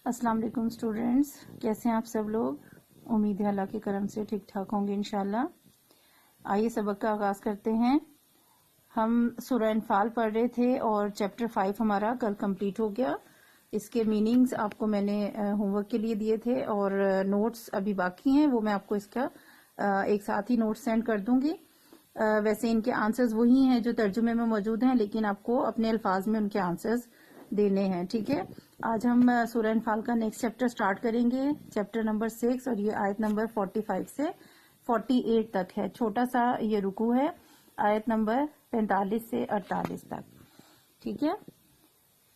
अस्सलाम वालेकुम स्टूडेंट्स, कैसे हैं आप सब लोग। उम्मीद है अल्लाह के करम से ठीक ठाक होंगे इंशाल्लाह। आइए सबक का आगाज़ करते हैं। हम सूरह अनफाल पढ़ रहे थे और चैप्टर 5 हमारा कल कंप्लीट हो गया। इसके मीनिंग्स आपको मैंने होमवर्क के लिए दिए थे और नोट्स अभी बाकी हैं, वो मैं आपको इसका एक साथ ही नोट्स सेंड कर दूंगी। वैसे इनके आंसर्स वही हैं जो तर्जुमे में मौजूद हैं, लेकिन आपको अपने अल्फाज में उनके आंसर्स देने हैं, ठीक है। आज हम सूरह अनफाल का नेक्स्ट चैप्टर स्टार्ट करेंगे, चैप्टर नंबर 6, और ये आयत नंबर 45 से 48 तक है। छोटा सा ये रुकू है, आयत नंबर 45 से 48 तक, ठीक है।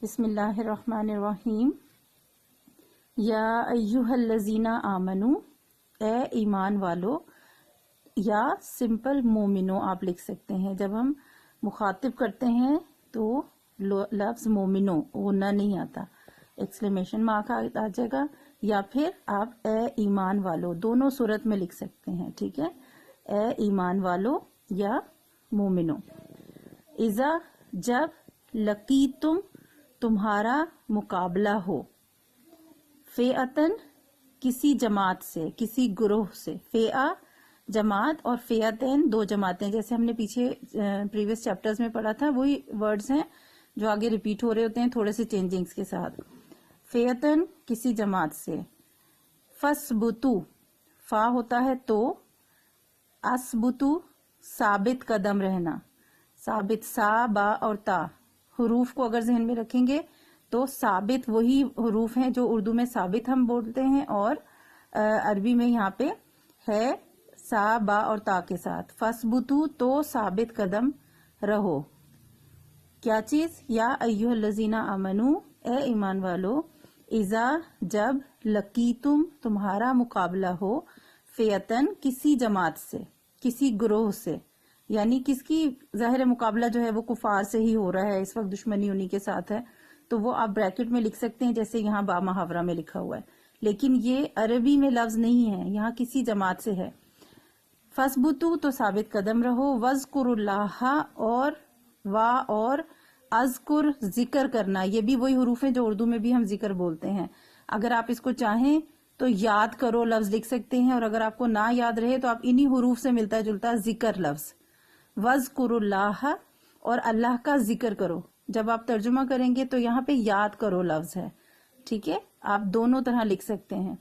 बिस्मिल्लाहिर्रहमानिर्रहीम। या अय्युहल्लज़ीना आमनू, ए ईमान वालो, या सिंपल मोमिनो आप लिख सकते हैं। जब हम मुखातिब करते हैं तो लफ्ज मोमिनो होना नहीं आता, एक्सक्लेमेशन मार्क आ जाएगा, या फिर आप ए ईमान वालो दोनों सूरत में लिख सकते हैं, ठीक है। ए ईमान वालो या मोमिनो। इज़ा जब लकी तुम्हारा मुकाबला हो, फेअतन किसी जमात से, किसी गुरोह से। फेआ जमात और फेअतन दो जमातें, जैसे हमने पीछे प्रीवियस चैप्टर्स में पढ़ा था, वही वर्ड्स हैं जो आगे रिपीट हो रहे होते हैं थोड़े से चेंजिंग्स के साथ। फेअतन किसी जमात से। फसबुतु फा होता है तो, असबुतु साबित कदम रहना, साबित सा बा और ता हुरूफ को अगर जहन में रखेंगे तो साबित वही हुरूफ हैं जो उर्दू में साबित हम बोलते हैं और अरबी में यहाँ पे है सा बा और ता के साथ। फसबुतु तो साबित कदम रहो। क्या चीज? या अय्युहल्लज़ीना आमनू, ए ईमान वालो, इज़ा जब लकीतुम तुम्हारा मुकाबला हो, फेयतन किसी जमात से, किसी ग्रोह से, यानी किसकी जाहिर मुकाबला जो है वो कुफार से ही हो रहा है, इस वक्त दुश्मनी उन्हीं के साथ है, तो वो आप ब्रैकेट में लिख सकते हैं जैसे यहाँ बा मुहावरा में लिखा हुआ है, लेकिन ये अरबी में लफ्ज नहीं है, यहाँ किसी जमात से है। फसबुतु तो साबित कदम रहो, वज़कुरुल्लाह और वा और अज़कुर जिक्र करना, ये भी वही हुरूफ हैं जो उर्दू में भी हम जिक्र बोलते हैं। अगर आप इसको चाहें तो याद करो लफ्ज लिख सकते हैं, और अगर आपको ना याद रहे तो आप इन्हीं हुरूफ से मिलता जुलता जिक्र लफ्ज, वज़कुरुल्लाह और अल्लाह का जिक्र करो। जब आप तर्जुमा करेंगे तो यहाँ पे याद करो लफ्ज है, ठीक है। आप दोनों तरह लिख सकते हैं,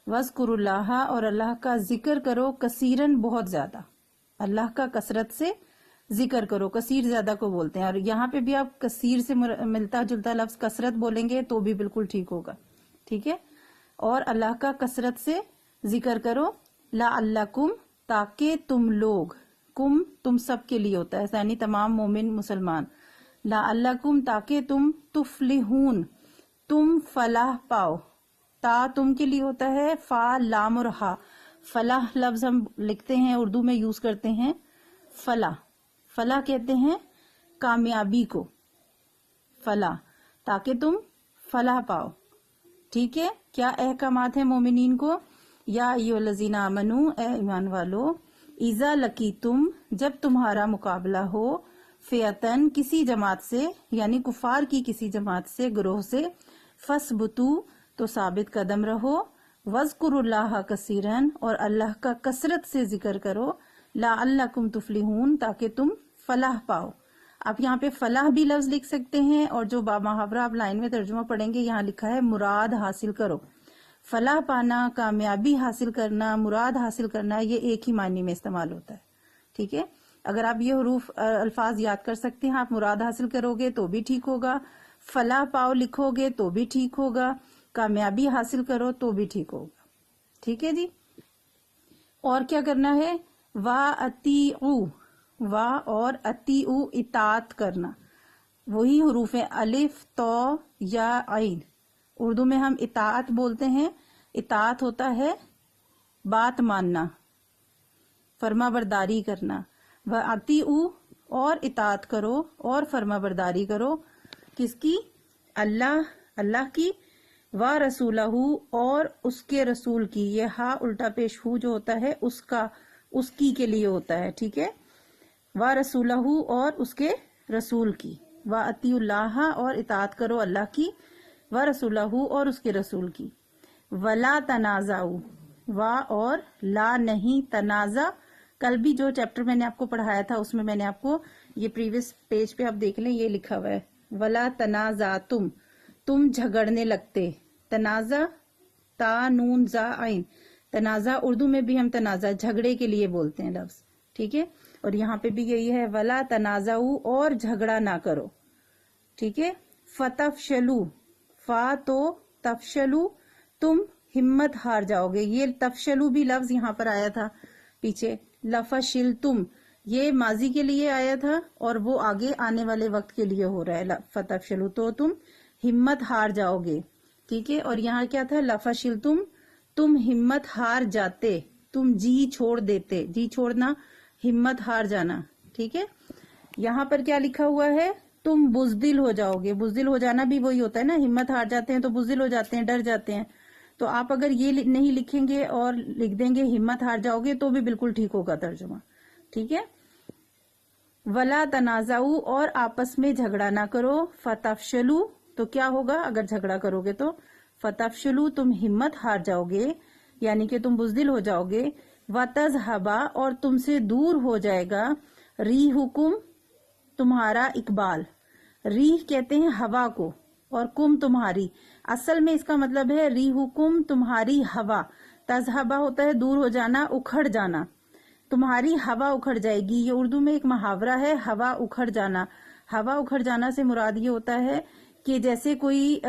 वज़कुरुल्लाह और अल्लाह का जिक्र करो, कसीरन बहुत ज्यादा, अल्लाह का कसरत से जिक्र करो, कसीर ज्यादा को बोलते हैं, और यहाँ पे भी आप कसीर से मिलता जुलता लफ्ज कसरत बोलेंगे तो भी बिल्कुल ठीक होगा, ठीक है। और अल्लाह का कसरत से जिक्र करो, ला अल्लाकुम ताकि तुम लोग, कुम तुम सब के लिए होता है, यानी तमाम मोमिन मुसलमान, ला अल्लाकुम ताकि तुम, तुफलिहून तुम फलाह पाओ, ता तुम के लिए होता है, फा लाम और हा, फलाह लफ्ज हम लिखते हैं उर्दू में यूज करते हैं फला, फला कहते हैं कामयाबी को, फला ताकि तुम फलाह पाओ, ठीक है। क्या अहकामात है मोमिनीन को? या अय्युहल्लज़ीना आमनू, ए ईमान वालो, इज़ा लकीतुम जब तुम्हारा मुकाबला हो, फियतन किसी जमात से, यानी कुफार की किसी जमात से, ग्रोह से, फसबुतु तो साबित कदम रहो, वज़कुरुल्लाह कसीरन और अल्लाह का कसरत से जिक्र करो, ला अल्लाकुम तुफलिहून ताकि तुम फलाह पाओ। आप यहाँ पे फलाह भी लफ्ज लिख सकते हैं, और जो बामुहावरा आप लाइन में तर्जुमा पढ़ेंगे यहाँ लिखा है मुराद हासिल करो। फलाह पाना, कामयाबी हासिल करना, मुराद हासिल करना, ये एक ही मायने में इस्तेमाल होता है, ठीक है। अगर आप ये हरूफ अल्फाज याद कर सकते हैं, आप मुराद हासिल करोगे तो भी ठीक होगा, फलाह पाओ लिखोगे तो भी ठीक होगा, कामयाबी हासिल करो तो भी ठीक होगा, ठीक है जी। और क्या करना है? वा अतीउ, वा और अतीउ इतात करना, वही हरूफ है अलिफ तो या आइन, उर्दू में हम इतात बोलते हैं, इतात होता है बात मानना, फर्मा बरदारी करना। व अतीउ और इतात करो और फर्मा बरदारी करो, किसकी? अल्लाह, अल्लाह की, व रसूलहू और उसके रसूल की, ये हा उल्टा पेश हु जो होता है उसका, उसकी के लिए होता है, ठीक है। व रसूलहू और उसके रसूल की, व अतीउल्लाह और इतात करो अल्लाह की, व रसूलहू और उसके रसूल की। वला तनाज़ाऊ, वा और ला नहीं, तनाज़ा कल भी जो चैप्टर मैंने आपको पढ़ाया था उसमें मैंने आपको ये प्रीवियस पेज पे आप देख लें, ये लिखा हुआ है वला तनाज़ा तुम झगड़ने लगते। तनाज़ा ता नून जा आइन, तनाज़ा उर्दू में भी हम तनाज़ा झगड़े के लिए बोलते हैं लफ्ज, ठीक है। और यहाँ पे भी यही है वला तनाज़ाऊ और झगड़ा ना करो, ठीक है। फतफशलू, फा तो तफशलू तुम हिम्मत हार जाओगे। ये तफशलू भी लफ्ज यहाँ पर आया था पीछे। लफशिल तुम ये माजी के लिए आया था और वो आगे आने वाले वक्त के लिए हो रहा है फतफशलू, तो तुम हिम्मत हार जाओगे, ठीक है। और यहाँ क्या था लफशिल तुम हिम्मत हार जाते, तुम जी छोड़ देते, जी छोड़ना हिम्मत हार जाना, ठीक है। यहाँ पर क्या लिखा हुआ है तुम बुज़दिल हो जाओगे। बुज़दिल हो जाना भी वही होता है ना, हिम्मत हार जाते हैं तो बुज़दिल हो जाते हैं, डर जाते हैं। तो आप अगर ये नहीं लिखेंगे और लिख देंगे हिम्मत हार जाओगे तो भी बिल्कुल ठीक होगा तर्जुमा, ठीक है। वला तनाज़ाऊ और आपस में झगड़ा ना करो। फतफशलू तो क्या होगा अगर झगड़ा करोगे तो फतफशलू तुम हिम्मत हार जाओगे यानी कि तुम बुज़दिल हो जाओगे। वतज़हबा और तुमसे दूर हो जाएगा रीहुकुम तुम्हारा इकबाल। रीह कहते हैं हवा को और कुम तुम्हारी, असल में इसका मतलब है रीहुकुम तुम्हारी हवा। तज़हबा होता है दूर हो जाना, उखड़ जाना, तुम्हारी हवा उखड़ जाएगी। ये उर्दू में एक मुहावरा है हवा उखड़ जाना। हवा उखड़ जाना से मुराद ये होता है कि जैसे कोई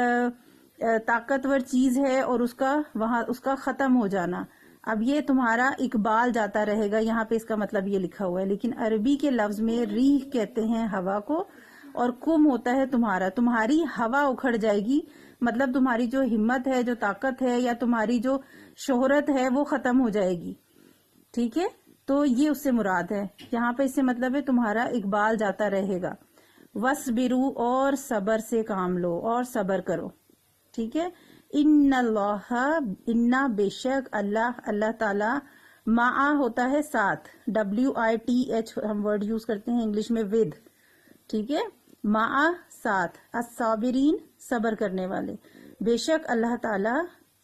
ताकतवर चीज है और उसका खत्म हो जाना। अब ये तुम्हारा इकबाल जाता रहेगा, यहाँ पे इसका मतलब ये लिखा हुआ है। लेकिन अरबी के लफ्ज में रीह कहते हैं हवा को और कुम होता है तुम्हारी हवा उखड़ जाएगी, मतलब तुम्हारी जो हिम्मत है, जो ताकत है या तुम्हारी जो शोहरत है वो खत्म हो जाएगी, ठीक है। तो ये उससे मुराद है यहाँ पे, इससे मतलब है तुम्हारा इकबाल जाता रहेगा। वस्बिरू और सबर से काम लो और सबर करो, ठीक है। इन्ना बेशक अल्लाह ताला, माआ होता है साथ, WITH हम वर्ड यूज करते हैं इंग्लिश में विद, ठीक है। माआ साथ, अस्साबिरीन सबर करने वाले, बेशक अल्लाह ताला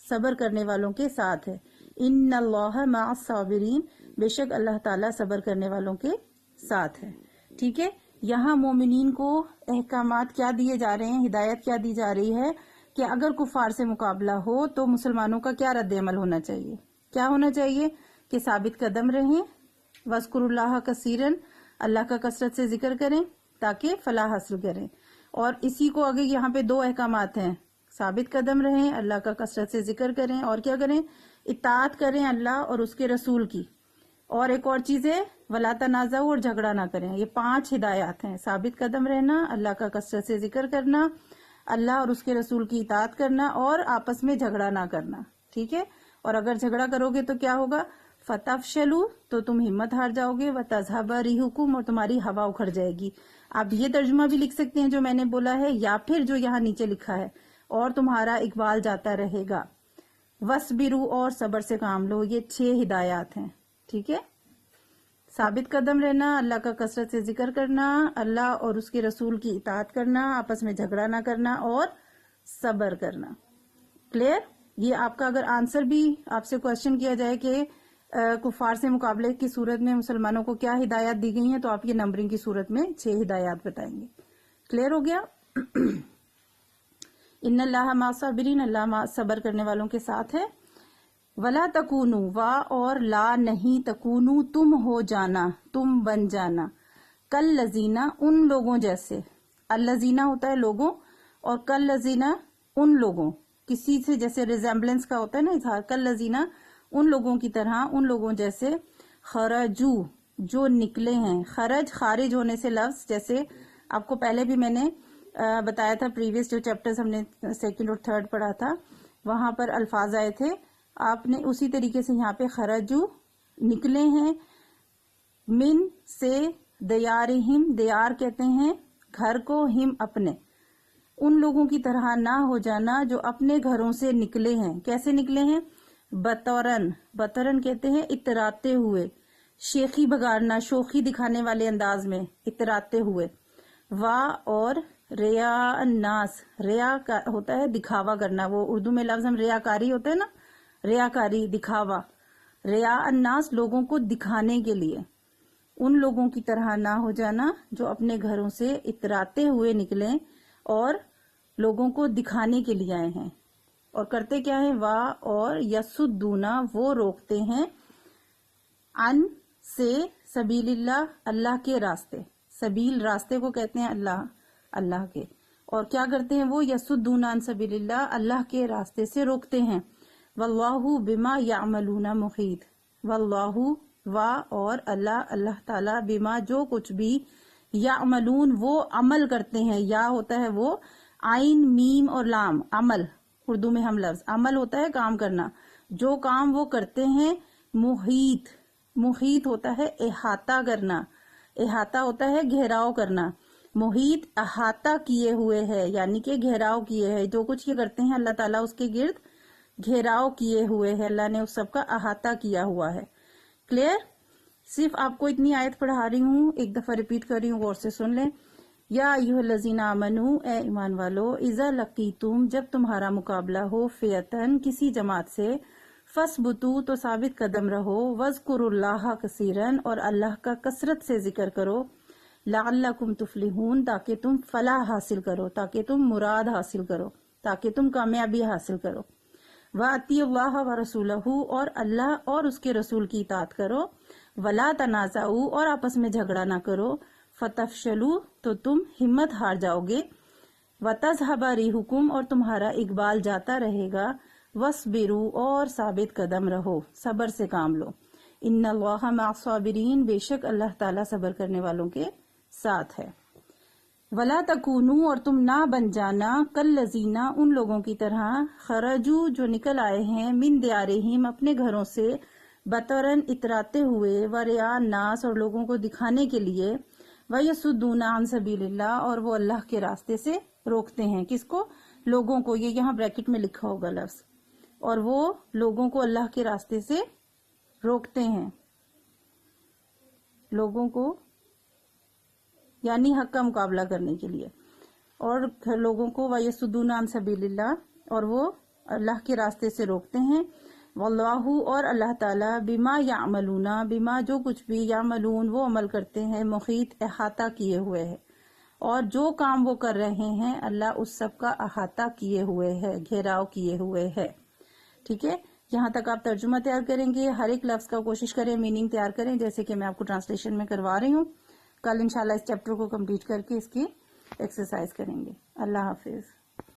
सबर करने वालों के साथ है। इन्नल्लाह माअ साबिरीन, बेशक अल्लाह ताला सबर करने वालों के साथ है, ठीक है। यहाँ मोमिनीन को अहकामात क्या दिए जा रहे हैं, हिदायत क्या दी जा रही है कि अगर कुफार से मुकाबला हो तो मुसलमानों का क्या रद्द अमल होना चाहिए, क्या होना चाहिए कि साबित कदम रहें, वज़्कुरुल्लाह कसीरन, अल्लाह का कसरत से जिक्र करें ताकि फलाह हासिल करें। और इसी को आगे यहाँ पे दो अहकामात हैं, साबित कदम रहें, अल्लाह का कसरत से जिक्र करें और क्या करें, इताअत करें अल्लाह और उसके रसूल की। और एक और चीज है वला तनाज़ाऊ और झगड़ा ना करें। ये 5 हिदायत हैं, साबित कदम रहना, अल्लाह का कसरत से जिक्र करना, अल्लाह और उसके रसूल की इताअत करना और आपस में झगड़ा ना करना, ठीक है। और अगर झगड़ा करोगे तो क्या होगा, फतफशलू तो तुम हिम्मत हार जाओगे, व तज़हबा रिहुकुम और तुम्हारी हवा उखड़ जाएगी। आप ये तर्जुमा भी लिख सकते हैं जो मैंने बोला है, या फिर जो यहाँ नीचे लिखा है और तुम्हारा इकबाल जाता रहेगा। वस्बिरू और सबर से काम लो, ये 6 हिदायत हैं, ठीक है। साबित कदम रहना, अल्लाह का कसरत से जिक्र करना, अल्लाह और उसके रसूल की इताअत करना, आपस में झगड़ा ना करना और सबर करना। क्लियर। ये आपका अगर आंसर भी आपसे क्वेश्चन किया जाए कि कुफार से मुकाबले की सूरत में मुसलमानों को क्या हिदायत दी गई है, तो आप ये नंबरिंग की सूरत में 6 हिदायत बताएंगे। क्लियर हो गया। इन्नल्लाह मा साबिरीन, अल्लाह सबर करने वालों के साथ है। वला तकूनु, वा और ला नहीं, तकूनु तुम हो जाना, तुम बन जाना, कल लजीना उन लोगों जैसे। अल्लजीना होता है लोगों और कल लजीना उन लोगों, किसी से जैसे रिजेम्बलेंस का होता है ना इजहार, कल लजीना उन लोगों की तरह, उन लोगों जैसे। खरजू जो निकले हैं, खरज खारिज होने से लफ्ज, जैसे आपको पहले भी मैंने बताया था, प्रीवियस जो चैप्टर्स हमने 2nd और 3rd पढ़ा था वहां पर अल्फाज आए थे, आपने उसी तरीके से यहाँ पे खरजू निकले हैं। मिन से दयारिहिम, दयार कहते हैं घर को, हिम अपने, उन लोगों की तरह ना हो जाना जो अपने घरों से निकले हैं। कैसे निकले हैं, बतौरन, बतौरन कहते हैं इतराते हुए, शेखी बगाड़ना, शोखी दिखाने वाले अंदाज में इतराते हुए। वा और ریا الناس، ریا ہوتا ہے دکھاوا کرنا، وہ اردو میں لفظ ہم ریاکاری ہوتا ہے نا، ریاکاری، دکھاوا. ریا الناس لوگوں کو دکھانے کے لیے. ان لوگوں کی طرح نہ ہو جانا جو اپنے گھروں سے اتراتے ہوئے نکلیں اور لوگوں کو دکھانے کے لیے آئے ہیں. اور کرتے کیا ہیں؟ اور یسدونا، وہ روکتے ہیں، ان سے، سبیل اللہ، اللہ کے راستے. سبیل راستے کو کہتے ہیں اللہ کے. اور کیا کرتے ہیں وہ؟ یسدون عن سبیل اللہ، اللہ کے راستے سے روکتے ہیں. واللہ بما یعملون محیط. واللہ اور اللہ تعالی، بما جو کچھ بھی، یعملون وہ عمل کرتے ہیں. یا ہوتا ہے وہ عین میم اور لام، عمل. اردو میں ہم لفظ عمل ہوتا ہے کام کرنا، جو کام وہ کرتے ہیں. محیط ہوتا ہے احاطہ کرنا، احاطہ ہوتا ہے گھیراؤ کرنا. محیط احاطہ کیے ہوئے ہے، یعنی کہ گھیراؤ کیے ہے. جو کچھ یہ کرتے ہیں اللہ تعالیٰ اس کے گرد گھیراؤ کیے ہوئے ہے، اللہ نے اس سب کا احاطہ کیا ہوا ہے. کلیئر؟ صرف آپ کو اتنی آیت پڑھا رہی ہوں، ایک دفعہ ریپیٹ کر رہی ہوں، غور سے سن لیں. یا ایھا الذین آمنو، اے ایمان والو، اذا لقیتم، جب تمہارا مقابلہ ہو، فئتن کسی جماعت سے، فثبتوا تو ثابت قدم رہو، واذکروا اللہ کثیرن اور اللہ کا کثرت سے ذکر کرو، لعلکم تفلحون تاکہ تم فلاح حاصل کرو، تاکہ تم مراد حاصل کرو، تاکہ تم کامیابی حاصل کرو. وَأَطِیعُوا اللَّهَ وَرَسُولَهُ اور اللہ اور اس کے رسول کی اطاعت کرو. وَلَا تَنَازَعُوا اور آپس میں جھگڑا نہ کرو. فَتَفْشَلُوا تو تم ہمت ہار جاؤ گے. وَتَذْهَبَ رِيحُكُمْ اور تمہارا اقبال جاتا رہے گا. وَاصْبِرُوا اور ثابت قدم رہو، صبر سے کام لو. إِنَّ اللَّهَ مَعَ الصَّابِرِينَ بے شک اللہ تعالیٰ صبر کرنے والوں کے ساتھ ہے. وَلَا تَكُونُوا اور تم نہ بن جانا، کالذین ان لوگوں کی طرح، خرجوا جو نکل آئے ہیں، من دیارہم اپنے گھروں سے، بطرًا اتراتے ہوئے، ورئاء الناس اور لوگوں کو دکھانے کے لیے، وَيَصُدُّونَ عن سبیل اللہ اور وہ اللہ کے راستے سے روکتے ہیں. کس کو؟ لوگوں کو. یہ یہاں بریکٹ میں لکھا ہوگا لفظ. اور وہ لوگوں کو اللہ کے راستے سے روکتے ہیں، لوگوں کو یعنی حق کا مقابلہ کرنے کے لیے، اور لوگوں کو وَيَصُدُّونَ عن سبیل اللہ اور وہ اللہ کے راستے سے روکتے ہیں. واللہ اور اللہ تعالیٰ، بما یعملون بما جو کچھ بھی، یعملون وہ عمل کرتے ہیں، محیط احاطہ کیے ہوئے ہے. اور جو کام وہ کر رہے ہیں اللہ اس سب کا احاطہ کیے ہوئے ہے، گھیراؤ کیے ہوئے ہے. ٹھیک ہے، یہاں تک آپ ترجمہ تیار کریں گے، ہر ایک لفظ کا کوشش کریں میننگ تیار کریں، جیسے کہ میں آپ کو ٹرانسلیشن میں کروا رہی ہوں. کل انشاءاللہ اس چیپٹر کو کمپلیٹ کر کے اس کی ایکسرسائز کریں گے. اللہ حافظ.